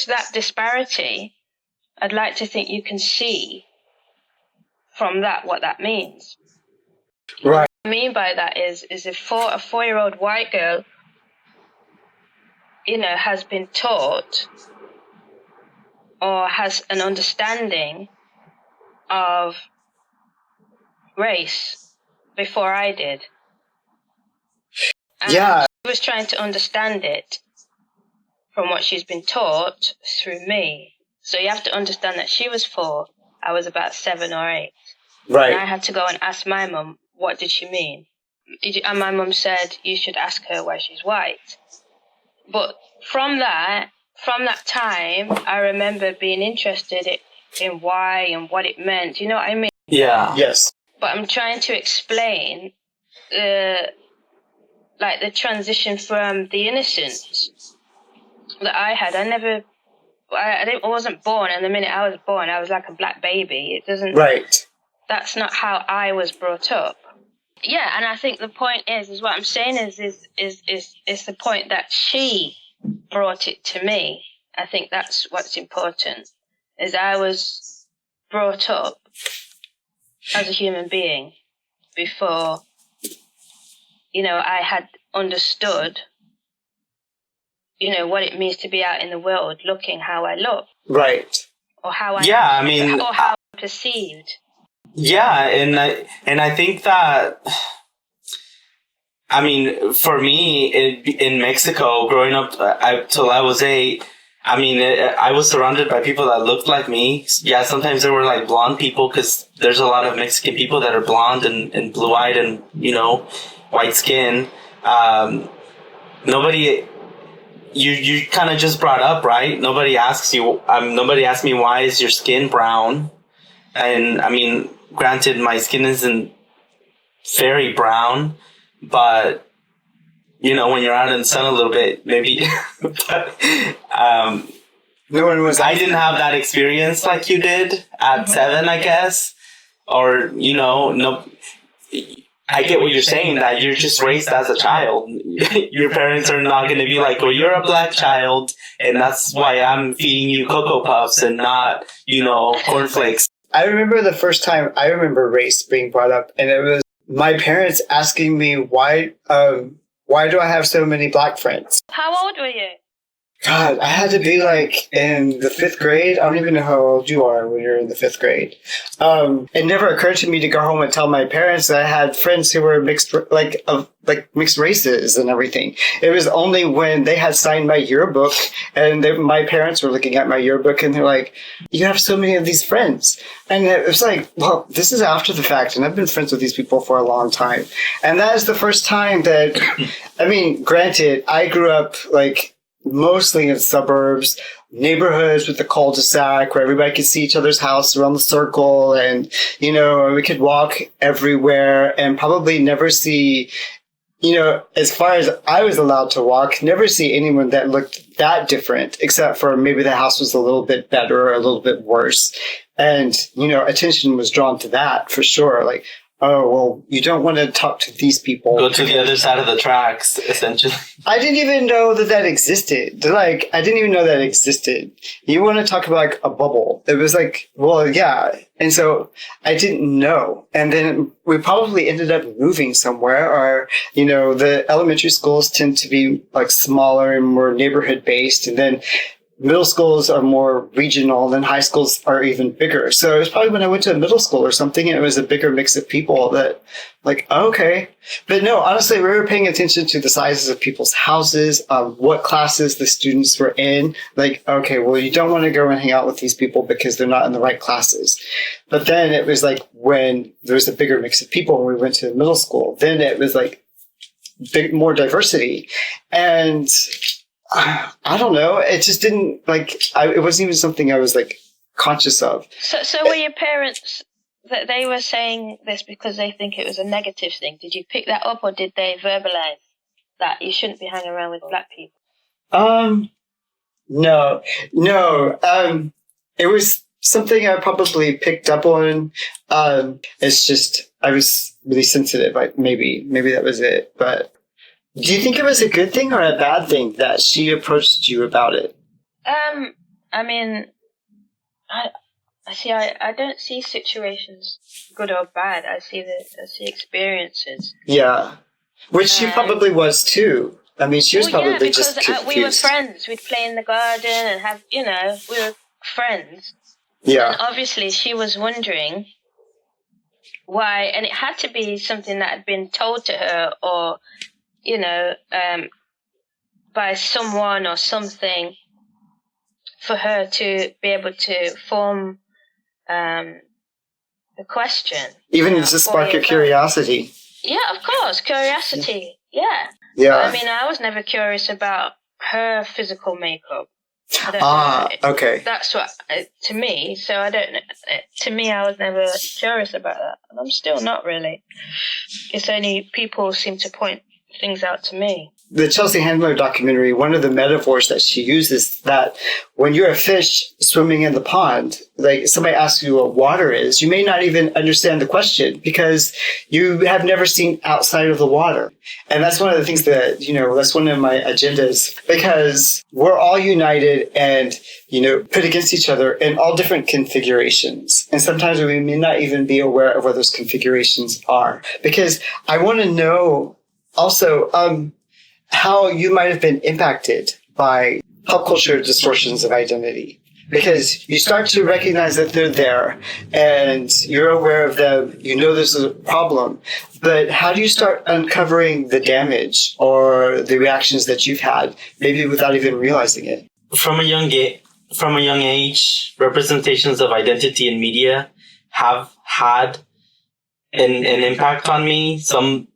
Speaker 2: that disparity, I'd like to think you can see from that what that means.
Speaker 1: Right.
Speaker 2: What I mean by that is a 4-year-old white girl, has been taught or has an understanding of race before I did. And she was trying to understand it from what she's been taught through me. So you have to understand that she was 4, I was about 7 or 8.
Speaker 1: Right.
Speaker 2: And I had to go and ask my mum, what did she mean? And my mum said, you should ask her why she's white. But from that time, I remember being interested in why and what it meant. You know what I mean?
Speaker 3: Yeah.
Speaker 1: Yes.
Speaker 2: But I'm trying to explain the transition from the innocence that I had. I wasn't born, and the minute I was born, I was like a black baby. It doesn't.
Speaker 1: Right.
Speaker 2: That's not how I was brought up. Yeah, and I think the point is what I'm saying is the point that she brought it to me. I think that's what's important, is I was brought up as a human being before, I had understood, what it means to be out in the world looking how I look.
Speaker 1: Right.
Speaker 2: Or how
Speaker 3: how
Speaker 2: I'm perceived.
Speaker 3: Yeah, and I think that, I mean, for me in Mexico, growing up till I was 8, I mean, I was surrounded by people that looked like me. Yeah, sometimes there were like blonde people because there's a lot of Mexican people that are blonde and blue-eyed and, white skin. Nobody, you kind of just brought up, right? Nobody asks you, nobody asked me, why is your skin brown? And I mean, granted, my skin isn't very brown, but when you're out in the sun a little bit, maybe. But,
Speaker 1: no one was.
Speaker 3: I didn't have that experience like you did at 7, I guess. Or no. I get what you're saying, that you're just raised as a child. Your parents are not going to be like, well, you're a black child, and that's why I'm feeding you Cocoa Puffs and not, cornflakes.
Speaker 1: I remember the first time I remember race being brought up, and it was my parents asking me why do I have so many black friends?
Speaker 2: How old were you?
Speaker 1: God, I had to be like in the 5th grade. I don't even know how old you are when you're in the 5th grade. It never occurred to me to go home and tell my parents that I had friends who were mixed races and everything. It was only when they had signed my yearbook and my parents were looking at my yearbook and they're like, you have so many of these friends. And it was like, well, this is after the fact, and I've been friends with these people for a long time. And that is the first time that, I mean, granted, I grew up mostly in suburbs, neighborhoods with the cul-de-sac where everybody could see each other's house around the circle, and we could walk everywhere and probably never see, as far as I was allowed to walk, never see anyone that looked that different, except for maybe the house was a little bit better or a little bit worse. And attention was drawn to that for sure. Like, oh, well, you don't want to talk to these people.
Speaker 3: Go to the other side of the tracks, essentially.
Speaker 1: I didn't even know that existed. I didn't even know that existed. You want to talk about a bubble. It was well, yeah. And so I didn't know. And then we probably ended up moving somewhere, or, the elementary schools tend to be smaller and more neighborhood based. And then middle schools are more regional, and high schools are even bigger. So it was probably when I went to a middle school or something, and it was a bigger mix of people that, okay. But no, honestly, we were paying attention to the sizes of people's houses, what classes the students were in. Okay, well, you don't want to go and hang out with these people because they're not in the right classes. But then it was when there was a bigger mix of people when we went to middle school, then it was more diversity. And I don't know. It just didn't it wasn't even something I was conscious of.
Speaker 2: So were your parents that they were saying this because they think it was a negative thing? Did you pick that up, or did they verbalize that you shouldn't be hanging around with black people?
Speaker 1: No. It was something I probably picked up on. It's just I was really sensitive. Maybe that was it, but. Do you think it was a good thing or a bad thing that she approached you about it?
Speaker 2: I mean, I don't see situations good or bad. I see experiences.
Speaker 1: Yeah, which she probably was too. I mean, she was probably just confused.
Speaker 2: We were friends. We'd play in the garden and have, we were friends.
Speaker 1: Yeah.
Speaker 2: And obviously, she was wondering why, and it had to be something that had been told to her, or by someone or something, for her to be able to form the question.
Speaker 1: Even to spark your curiosity.
Speaker 2: Yeah, of course, curiosity. Yeah.
Speaker 1: Yeah.
Speaker 2: I mean, I was never curious about her physical makeup. I don't know.
Speaker 1: Okay.
Speaker 2: That's what, to me, so I don't know. To me, I was never curious about that. And I'm still not really. It's only people seem to point things out to me.
Speaker 1: The Chelsea Handler documentary, one of the metaphors that she uses, that when you're a fish swimming in the pond, somebody asks you what water is, you may not even understand the question because you have never seen outside of the water. And that's one of the things that, that's one of my agendas, because we're all united and, put against each other in all different configurations. And sometimes we may not even be aware of what those configurations are, because I want to know also, how you might have been impacted by pop culture distortions of identity. Because you start to recognize that they're there and you're aware of them, there's a problem, but how do you start uncovering the damage or the reactions that you've had, maybe without even realizing it?
Speaker 3: from a young age, representations of identity in media have had an impact on me. Some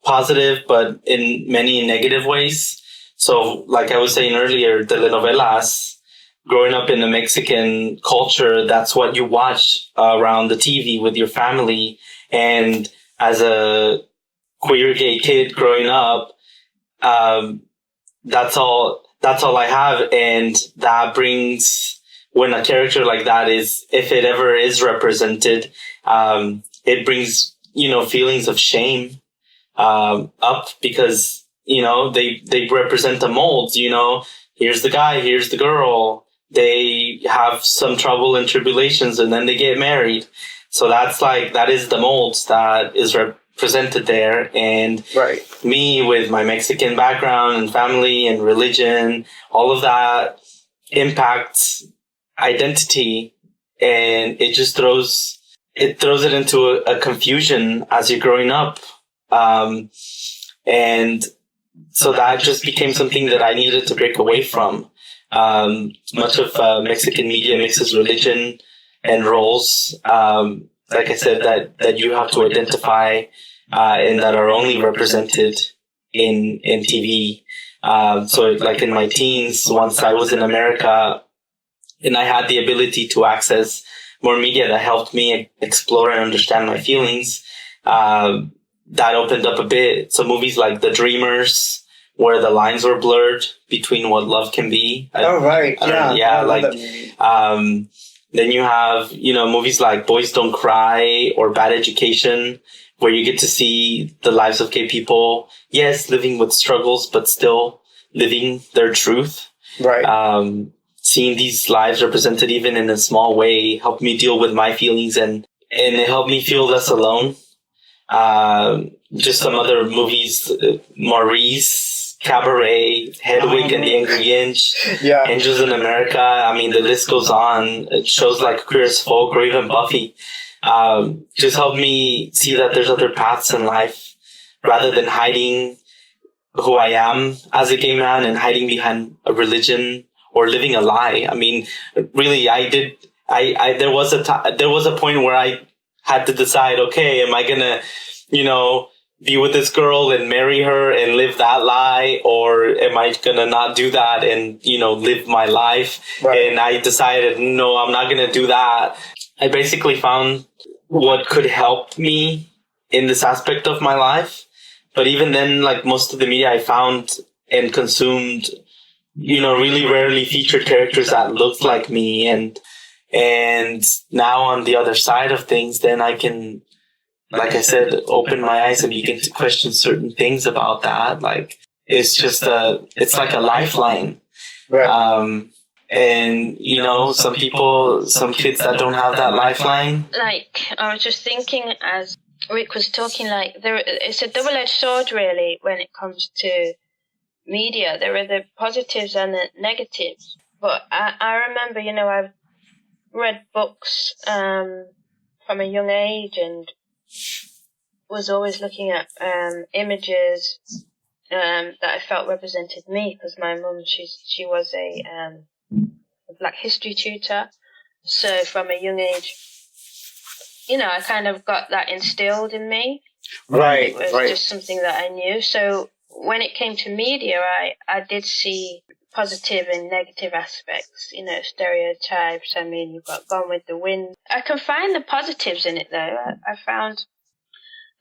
Speaker 3: positive, but in many negative ways. So, like I was saying earlier, telenovelas. Growing up in the Mexican culture, that's what you watch around the TV with your family. And as a queer gay kid growing up, that's all I have. And that brings, when a character like that is, if it ever is represented, it brings, feelings of shame, up because, they represent the molds, here's the guy, here's the girl. They have some trouble and tribulations and then they get married. So that is the molds that is represented there. And
Speaker 1: right.
Speaker 3: Me with my Mexican background and family and religion, all of that impacts identity, and it just throws it into a confusion as you're growing up. And so that just became something that I needed to break away from. Much of Mexican media mixes religion and roles, like I said, that you have to identify, and that are only represented in TV. So like in my teens, once I was in America and I had the ability to access more media that helped me explore and understand my feelings, that opened up a bit. So movies like The Dreamers, where the lines were blurred between what love can be.
Speaker 1: Right.
Speaker 3: Then you have, movies like Boys Don't Cry or Bad Education, where you get to see the lives of gay people, yes, living with struggles, but still living their truth.
Speaker 1: Right.
Speaker 3: Seeing these lives represented even in a small way helped me deal with my feelings, and it helped me feel less alone. Just some other movies, Maurice, Cabaret, Hedwig and the Angry Inch, Angels in America. I mean, the list goes on. Shows like Queer as Folk or even Buffy just helped me see that there's other paths in life rather than hiding who I am as a gay man and hiding behind a religion or living a lie. I mean, really, there was a point where I had to decide, okay, am I gonna, be with this girl and marry her and live that lie, or am I gonna not do that and, live my life?
Speaker 1: Right.
Speaker 3: And I decided, no, I'm not gonna do that. I basically found what could help me in this aspect of my life. But even then, like most of the media I found and consumed, really rarely featured characters that looked like me. And now on the other side of things, then I can, like I said, open my eyes and begin to question certain things about that. Like, it's just it's like a lifeline.
Speaker 1: Right.
Speaker 3: And, some kids that don't have that lifeline.
Speaker 2: Like, I was just thinking as Rick was talking, like, it's a double-edged sword, really, when it comes to media. There are the positives and the negatives. But I remember, I've read books from a young age and was always looking at images that I felt represented me, because my mum, she was a Black history tutor. So from a young age, I kind of got that instilled in me.
Speaker 1: Right.
Speaker 2: It was just something that I knew. So when it came to media, I did see positive and negative aspects, stereotypes. I mean, you've got Gone with the Wind. I can find the positives in it, though. I found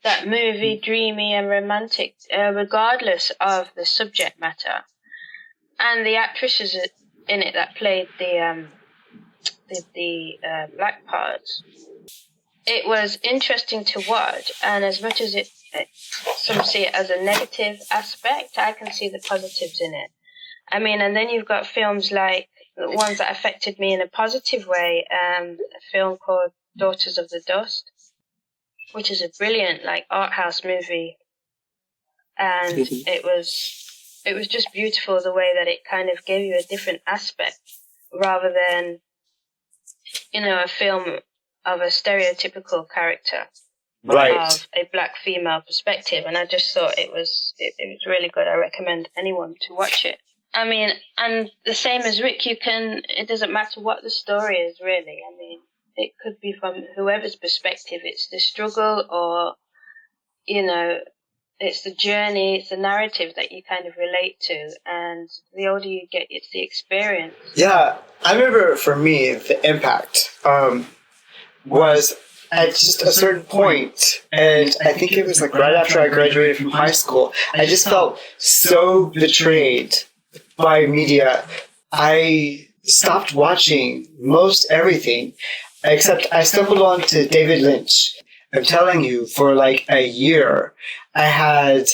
Speaker 2: that movie dreamy and romantic, regardless of the subject matter. And the actresses in it that played the black parts, it was interesting to watch. And as much as some see it as a negative aspect, I can see the positives in it. I mean, and then you've got films like the ones that affected me in a positive way. A film called Daughters of the Dust, which is a brilliant, art house movie. And it was just beautiful the way that it kind of gave you a different aspect rather than, a film of a stereotypical character.
Speaker 1: Right.
Speaker 2: Of a black female perspective. And I just thought it was really good. I recommend anyone to watch it. I mean, and the same as Rick, it doesn't matter what the story is, really. I mean, it could be from whoever's perspective. It's the struggle or, it's the journey, it's the narrative that you kind of relate to. And the older you get, it's the experience.
Speaker 1: Yeah, I remember for me, the impact was at just a certain point, and I think it was like right after I graduated from high school, I just felt so betrayed by media. I stopped watching most everything, except I stumbled onto David Lynch. I'm telling you, for like a year, I had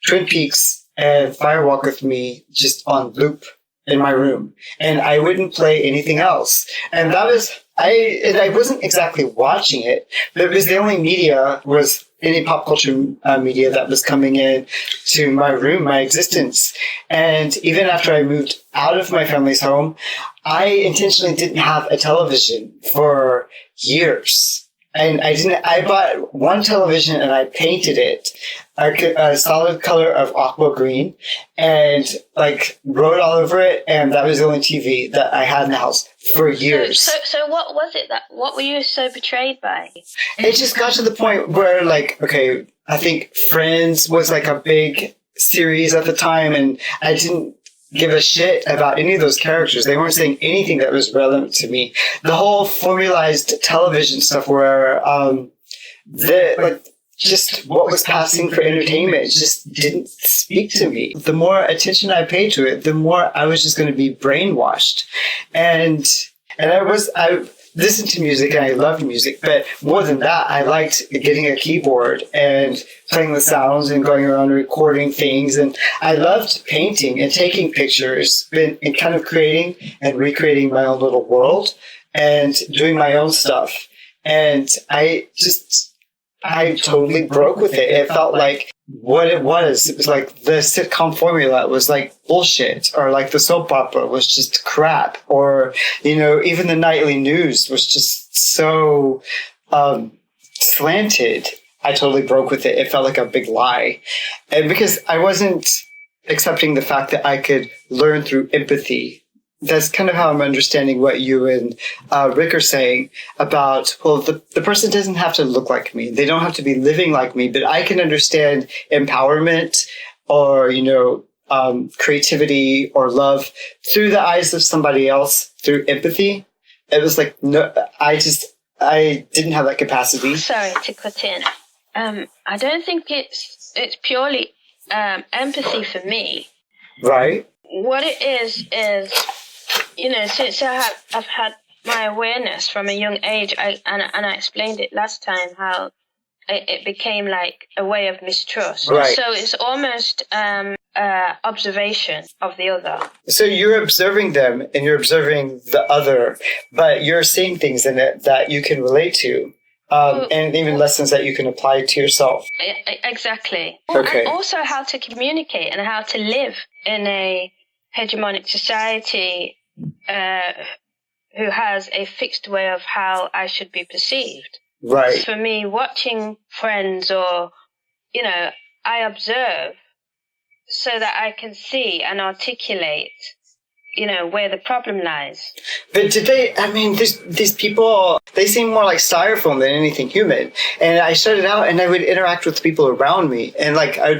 Speaker 1: Twin Peaks and Fire Walk with Me just on loop in my room, and I wouldn't play anything else. And that was, I wasn't exactly watching it, but it was the only media, was any pop culture media that was coming in to my room, my existence. And even after I moved out of my family's home, I intentionally didn't have a television for years. And I bought one television and I painted it a solid color of aqua green and like wrote all over it. And that was the only TV that I had in the house for years.
Speaker 2: So what was it what were you so betrayed by?
Speaker 1: It just got to the point where like, okay, I think Friends was like a big series at the time, and I didn't give a shit about any of those characters. They weren't saying anything that was relevant to me. The whole formalized television stuff where just what was passing for entertainment just didn't speak to me. The more attention I paid to it, the more I was just going to be brainwashed. And I listened to music and I loved music, but more than that, I liked getting a keyboard and playing the sounds and going around recording things. And I loved painting and taking pictures and kind of creating and recreating my own little world and doing my own stuff. And I totally broke with it. It felt like what it was. It was like the sitcom formula was like bullshit, or like the soap opera was just crap, or, even the nightly news was just so slanted. I totally broke with it. It felt like a big lie. And because I wasn't accepting the fact that I could learn through empathy. That's kind of how I'm understanding what you and Rick are saying about, well, the person doesn't have to look like me. They don't have to be living like me, but I can understand empowerment or, creativity or love through the eyes of somebody else, through empathy. It was like, no, I didn't have that capacity.
Speaker 2: Sorry to cut in. I don't think it's purely empathy for me.
Speaker 1: Right.
Speaker 2: What it is, since I've had my awareness from a young age, and I explained it last time, how it became like a way of mistrust.
Speaker 1: Right.
Speaker 2: So it's almost observation of the other.
Speaker 1: So you're observing them and you're observing the other, but you're seeing things in it that you can relate to. And even lessons that you can apply to yourself.
Speaker 2: Exactly.
Speaker 1: Okay.
Speaker 2: And also how to communicate and how to live in a hegemonic society who has a fixed way of how I should be perceived.
Speaker 1: Right.
Speaker 2: For me, watching Friends or, I observe so that I can see and articulate, where the problem lies.
Speaker 1: But these people, they seem more like styrofoam than anything human. And I shut it out and I would interact with people around me. And like, I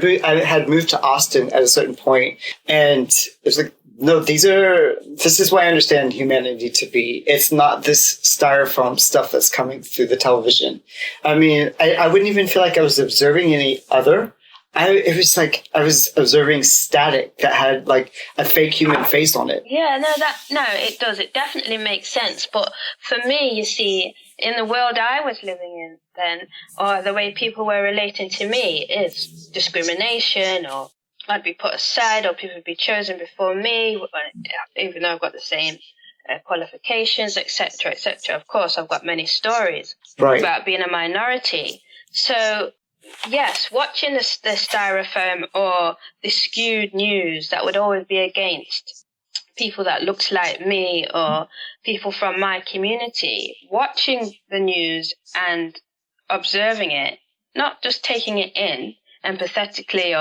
Speaker 1: had moved to Austin at a certain point, and it was like, no, this is why I understand humanity to be. It's not this styrofoam stuff that's coming through the television. I mean, I wouldn't even feel like I was observing any other. It was like I was observing static that had like a fake human face on it.
Speaker 2: Yeah, it does. It definitely makes sense. But for me, you see, in the world I was living in then, or the way people were relating to me, is discrimination, or I'd be put aside, or people would be chosen before me, even though I've got the same qualifications, etc., etc. Of course, I've got many stories about being a minority. So, yes, watching the styrofoam or the skewed news that would always be against people that looked like me or people from my community, watching the news and observing it, not just taking it in empathetically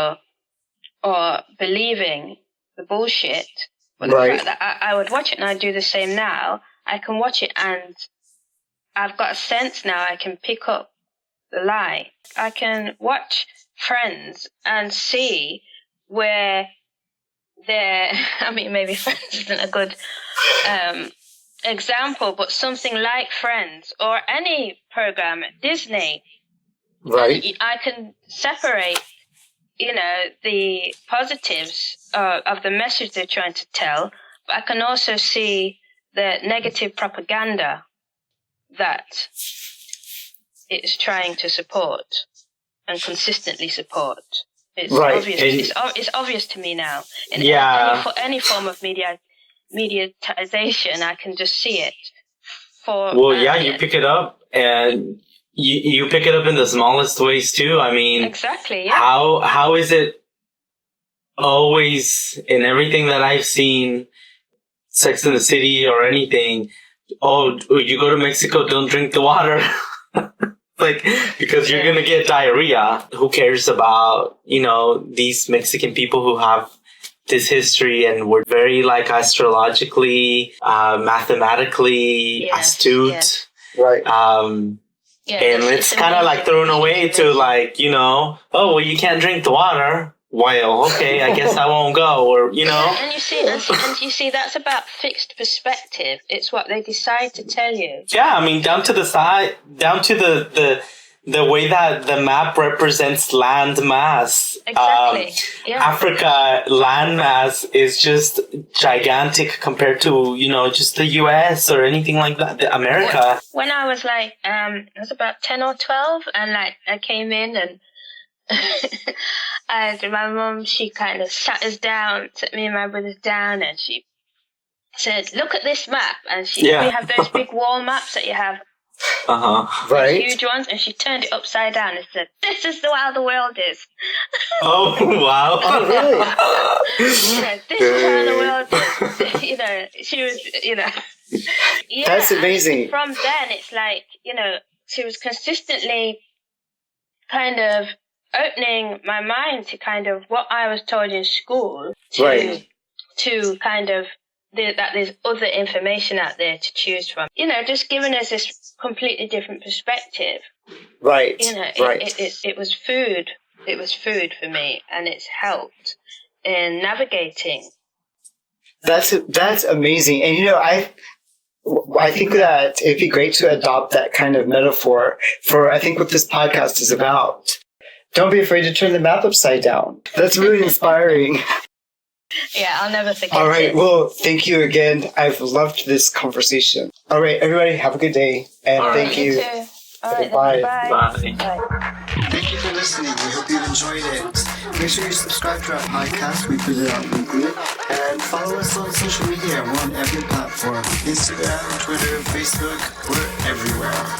Speaker 2: or believing the bullshit. But the fact that I would watch it, and I do the same now, I can watch it and I've got a sense now. I can pick up the lie. I can watch Friends and see where I mean, maybe Friends isn't a good example, but something like Friends or any program at Disney,
Speaker 4: right?
Speaker 2: I can separate, the positives of the message they're trying to tell, but I can also see the negative propaganda that it's trying to support and consistently support. It's obvious. It's obvious to me now. In any form of mediatization, I can just see it.
Speaker 3: You pick it up, and you pick it up in the smallest ways too. I mean,
Speaker 2: exactly. Yeah.
Speaker 3: How is it always in everything that I've seen, Sex in the City or anything? Oh, you go to Mexico, don't drink the water. Like, because you're going to get diarrhea. Who cares about, these Mexican people who have this history and were very, astrologically, mathematically astute.
Speaker 2: Yes.
Speaker 4: Right.
Speaker 3: And it's kind of thrown away to you can't drink the water. Well, okay, I guess I won't go, or.
Speaker 2: And you see, that's about fixed perspective. It's what they decide to tell you.
Speaker 3: Yeah, I mean, down to the way that the map represents land mass.
Speaker 2: Exactly.
Speaker 3: Africa land mass is just gigantic compared to just the U.S. or anything like that. America.
Speaker 2: When I was I was about 10 or 12, and I came in and. And my mum, she kind of sat me and my brothers down, and she said, "Look at this map." And we have those big wall maps that you have,
Speaker 4: right,
Speaker 2: huge ones, and she turned it upside down and said, "This is how the world is."
Speaker 3: Oh wow!
Speaker 4: Oh really?
Speaker 2: This is how the world is. She was, Yeah,
Speaker 4: that's amazing.
Speaker 2: From then, it's she was consistently kind of opening my mind to kind of what I was told in school to kind of that there's other information out there to choose from. Just giving us this completely different perspective.
Speaker 4: Right.
Speaker 2: It was food. It was food for me, and it's helped in navigating.
Speaker 4: That's amazing. And I think that it'd be great to adopt that kind of metaphor for I think what this podcast is about. Don't be afraid to turn the map upside down. That's really inspiring.
Speaker 2: Yeah, I'll never forget it.
Speaker 4: All right. Well, thank you again. I've loved this conversation. All right, everybody, have a good day. And thank you.
Speaker 2: You too. All right,
Speaker 4: bye.
Speaker 2: Bye.
Speaker 1: Thank you for listening. We hope you enjoyed it. Make sure you subscribe to our podcast. We put it out weekly. And follow us on social media. We're on every platform. Instagram, Twitter, Facebook. We're everywhere.